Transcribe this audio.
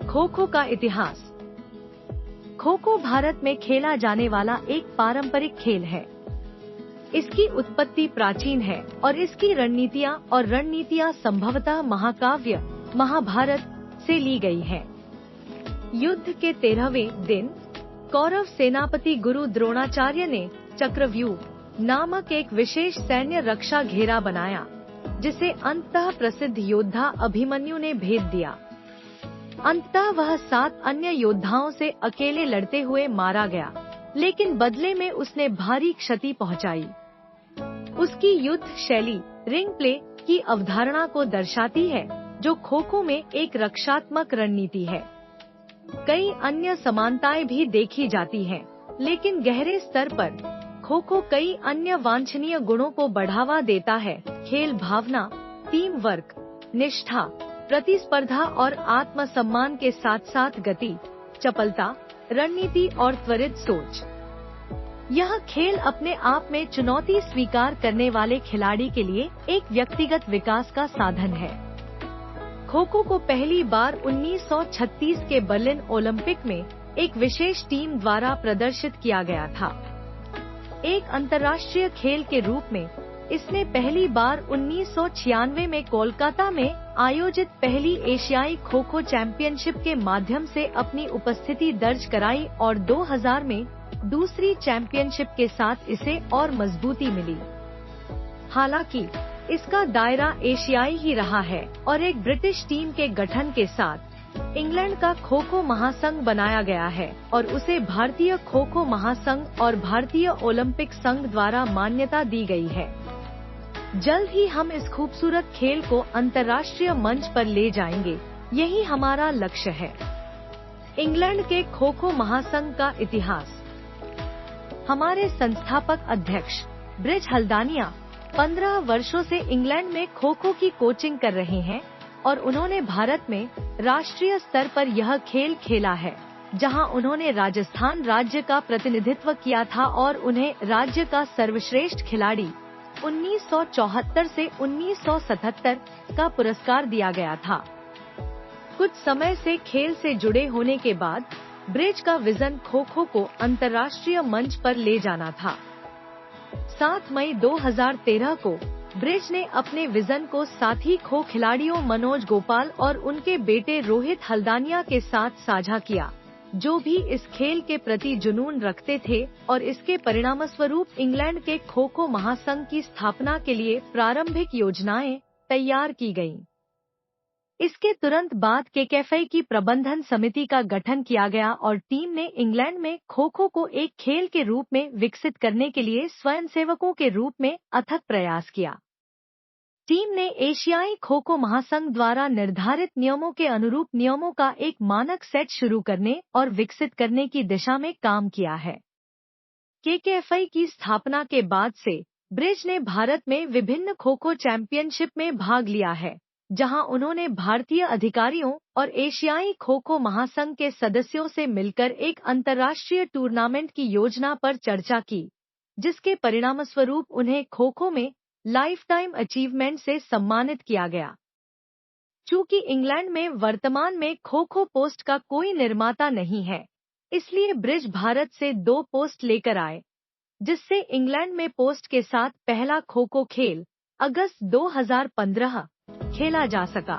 खो खो का इतिहास। खो खो भारत में खेला जाने वाला एक पारंपरिक खेल है। इसकी उत्पत्ति प्राचीन है और इसकी रणनीतियाँ संभवतः महाकाव्य महाभारत से ली गई हैं। युद्ध के 13वें दिन कौरव सेनापति गुरु द्रोणाचार्य ने चक्रव्यूह नामक एक विशेष सैन्य रक्षा घेरा बनाया, जिसे अंततः प्रसिद्ध योद्धा अभिमन्यु ने भेद दिया। अंततः वह 7 अन्य योद्धाओं से अकेले लड़ते हुए मारा गया, लेकिन बदले में उसने भारी क्षति पहुंचाई। उसकी युद्ध शैली रिंग प्ले की अवधारणा को दर्शाती है, जो खो खो में एक रक्षात्मक रणनीति है। कई अन्य समानताएं भी देखी जाती हैं, लेकिन गहरे स्तर पर खो खो कई अन्य वांछनीय गुणों को बढ़ावा देता है। खेल भावना, टीम वर्क, निष्ठा, प्रतिस्पर्धा और आत्मसम्मान के साथ साथ गति, चपलता, रणनीति और त्वरित सोच। यह खेल अपने आप में चुनौती स्वीकार करने वाले खिलाड़ी के लिए एक व्यक्तिगत विकास का साधन है। खो खो को पहली बार 1936 के बर्लिन ओलंपिक में एक विशेष टीम द्वारा प्रदर्शित किया गया था। एक अंतर्राष्ट्रीय खेल के रूप में इसने पहली बार 1996 में कोलकाता में आयोजित पहली एशियाई खो खो चैंपियनशिप के माध्यम से अपनी उपस्थिति दर्ज कराई और 2000 में दूसरी चैंपियनशिप के साथ इसे और मजबूती मिली। हालांकि इसका दायरा एशियाई ही रहा है और एक ब्रिटिश टीम के गठन के साथ इंग्लैंड का खो खो महासंघ बनाया गया है और उसे भारतीय खो खो महासंघ और भारतीय ओलंपिक संघ द्वारा मान्यता दी गई है। जल्द ही हम इस खूबसूरत खेल को अंतर्राष्ट्रीय मंच पर ले जाएंगे, यही हमारा लक्ष्य है। इंग्लैंड के खो खो महासंघ का इतिहास। हमारे संस्थापक अध्यक्ष ब्रिज हल्दानिया 15 वर्षों से इंग्लैंड में खो खो की कोचिंग कर रहे हैं और उन्होंने भारत में राष्ट्रीय स्तर पर यह खेल खेला है, जहां उन्होंने राजस्थान राज्य का प्रतिनिधित्व किया था और उन्हें राज्य का सर्वश्रेष्ठ खिलाड़ी 1974 से 1977 का पुरस्कार दिया गया था। कुछ समय से खेल से जुड़े होने के बाद ब्रिज का विजन खो खो को अंतर्राष्ट्रीय मंच पर ले जाना था। 7 मई 2013 को ब्रिज ने अपने विजन को साथी खो खिलाड़ियों मनोज गोपाल और उनके बेटे रोहित हल्दानिया के साथ साझा किया, जो भी इस खेल के प्रति जुनून रखते थे, और इसके परिणामस्वरूप इंग्लैंड के खो खो महासंघ की स्थापना के लिए प्रारंभिक योजनाएं तैयार की गयीं। इसके तुरंत बाद केकेएफआई की प्रबंधन समिति का गठन किया गया और टीम ने इंग्लैंड में खो खो को एक खेल के रूप में विकसित करने के लिए स्वयंसेवकों के रूप में अथक प्रयास किया। टीम ने एशियाई खो खो महासंघ द्वारा निर्धारित नियमों के अनुरूप नियमों का एक मानक सेट शुरू करने और विकसित करने की दिशा में काम किया है। केकेएफआई की स्थापना के बाद से ब्रिज ने भारत में विभिन्न खो खो चैंपियनशिप में भाग लिया है, जहां उन्होंने भारतीय अधिकारियों और एशियाई खो खो महासंघ के सदस्यों से मिलकर एक अंतर्राष्ट्रीय टूर्नामेंट की योजना पर चर्चा की, जिसके परिणामस्वरूप उन्हें खो खो में लाइफ टाइम अचीवमेंट से सम्मानित किया गया। चूंकि इंग्लैंड में वर्तमान में खो खो पोस्ट का कोई निर्माता नहीं है, इसलिए ब्रिज भारत से 2 पोस्ट लेकर आए, जिससे इंग्लैंड में पोस्ट के साथ पहला खो खो खेल अगस्त 2015 खेला जा सका।